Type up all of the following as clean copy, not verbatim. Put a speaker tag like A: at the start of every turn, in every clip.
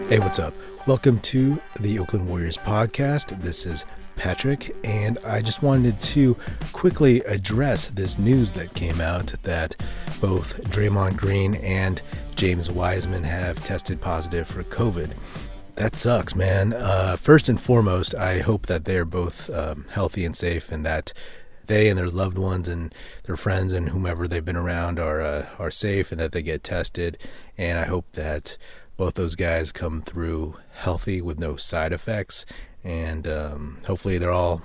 A: Hey, what's up? Welcome to the Oakland Warriors podcast. This is Patrick, and I just wanted to quickly address this news that came out that both Draymond Green and James Wiseman have tested positive for COVID. That sucks, man. First and foremost, I hope that they're both healthy and safe, and that they and their loved ones and their friends and whomever they've been around are safe, and that they get tested. And I hope that both those guys come through healthy with no side effects, and hopefully they're all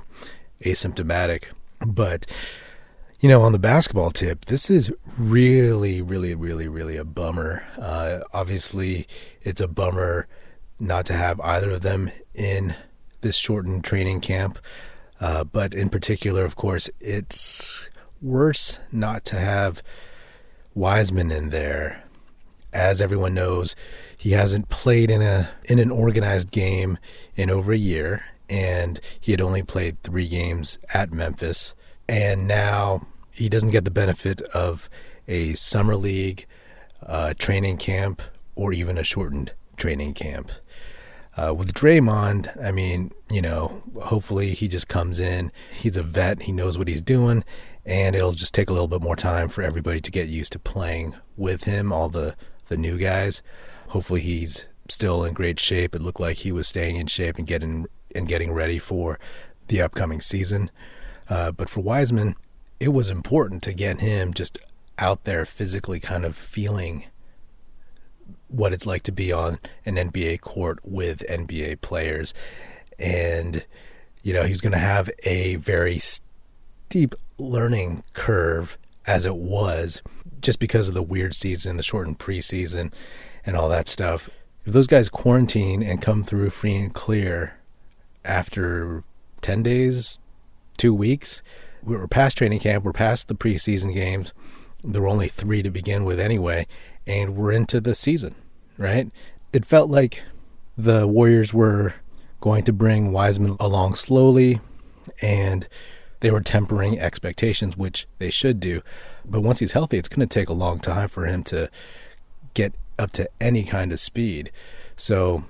A: asymptomatic. But, you know, on the basketball tip, this is really a bummer. Obviously, it's a bummer not to have either of them in this shortened training camp. But in particular, of course, it's worse not to have Wiseman in there. As everyone knows, he hasn't played in an organized game in over a year, and he had only played 3 games at Memphis. And now he doesn't get the benefit of a summer league training camp or even a shortened training camp. With Draymond, I mean, you know, hopefully he just comes in. He's a vet. He knows what he's doing, and it'll just take a little bit more time for everybody to get used to playing with him, all the new guys. Hopefully he's still in great shape. It looked like he was staying in shape and getting ready for the upcoming season. But for Wiseman, it was important to get him just out there physically kind of feeling what it's like to be on an NBA court with NBA players. And, you know, he's going to have a very steep learning curve as it was, just because of the weird season, the shortened preseason, and all that stuff. If those guys quarantine and come through free and clear after 10 days, 2 weeks, we're past training camp, we're past the preseason games. There were only 3 to begin with anyway, and we're into the season, right? It felt like the Warriors were going to bring Wiseman along slowly, and they were tempering expectations, which they should do. But once he's healthy, it's going to take a long time for him to get up to any kind of speed. So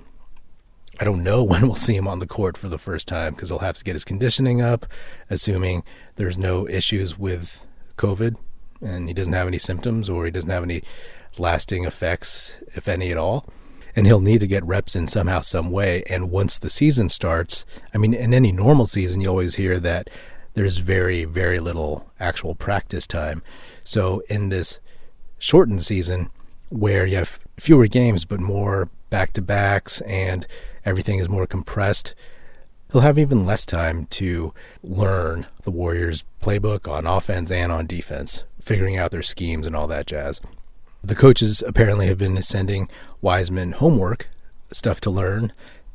A: I don't know when we'll see him on the court for the first time, because he'll have to get his conditioning up, assuming there's no issues with COVID and he doesn't have any symptoms, or he doesn't have any lasting effects, if any at all. And he'll need to get reps in somehow, some way. And once the season starts, I mean, in any normal season, you always hear that there's very little actual practice time. So in this shortened season, where you have fewer games but more back-to-backs and everything is more compressed, he'll have even less time to learn the Warriors' playbook on offense and on defense, figuring out their schemes and all that jazz. The coaches apparently have been sending Wiseman homework, stuff to learn,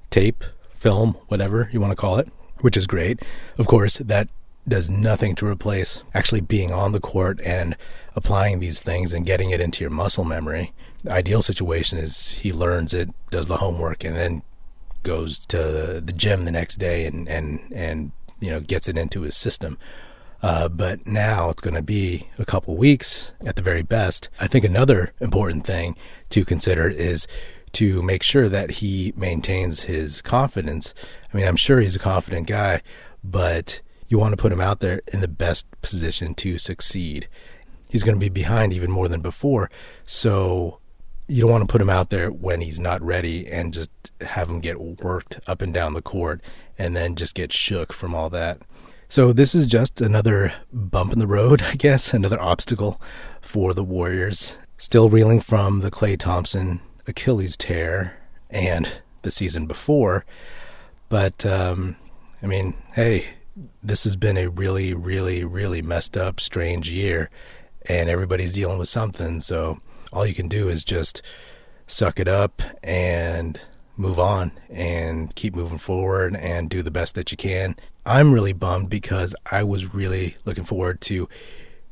A: tape, film, whatever you want to call it, which is great. Of course, that does nothing to replace actually being on the court and applying these things and getting it into your muscle memory. The ideal situation is he learns it, does the homework, and then goes to the gym the next day and you know, gets it into his system. But now it's going to be a couple weeks at the very best. I think another important thing to consider is to make sure that he maintains his confidence. I mean, I'm sure he's a confident guy, but you want to put him out there in the best position to succeed. He's going to be behind even more than before, so you don't want to put him out there when he's not ready and just have him get worked up and down the court and then just get shook from all that. So this is just another bump in the road, I guess, another obstacle for the Warriors. Still reeling from the Klay Thompson Achilles tear and the season before. But, I mean, hey, this has been a really messed up, strange year, and everybody's dealing with something. So all you can do is just suck it up and move on and keep moving forward and do the best that you can. I'm really bummed because I was really looking forward to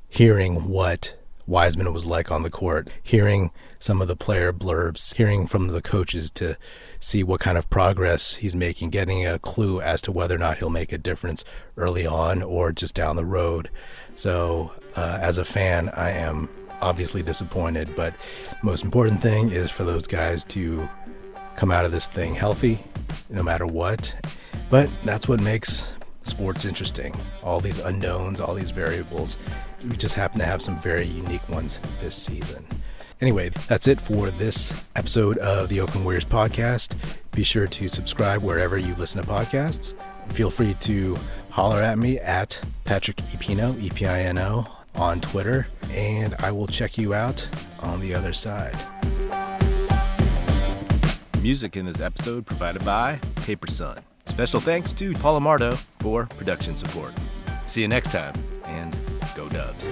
A: hearing what Wiseman was like on the court, hearing some of the player blurbs, hearing from the coaches to see what kind of progress he's making, getting a clue as to whether or not he'll make a difference early on or just down the road. So as a fan, I am obviously disappointed, but the most important thing is for those guys to come out of this thing healthy, no matter what. But that's what makes sports interesting. All these unknowns, all these variables. We just happen to have some very unique ones this season. Anyway, that's it for this episode of the Oakland Warriors podcast. Be sure to subscribe wherever you listen to podcasts. Feel free to holler at me at Patrick Epino, Epino, on Twitter, and I will check you out on the other side. Music in this episode provided by Paper Sun. Special thanks to Paul Amardo for production support. See you next time, and go Dubs.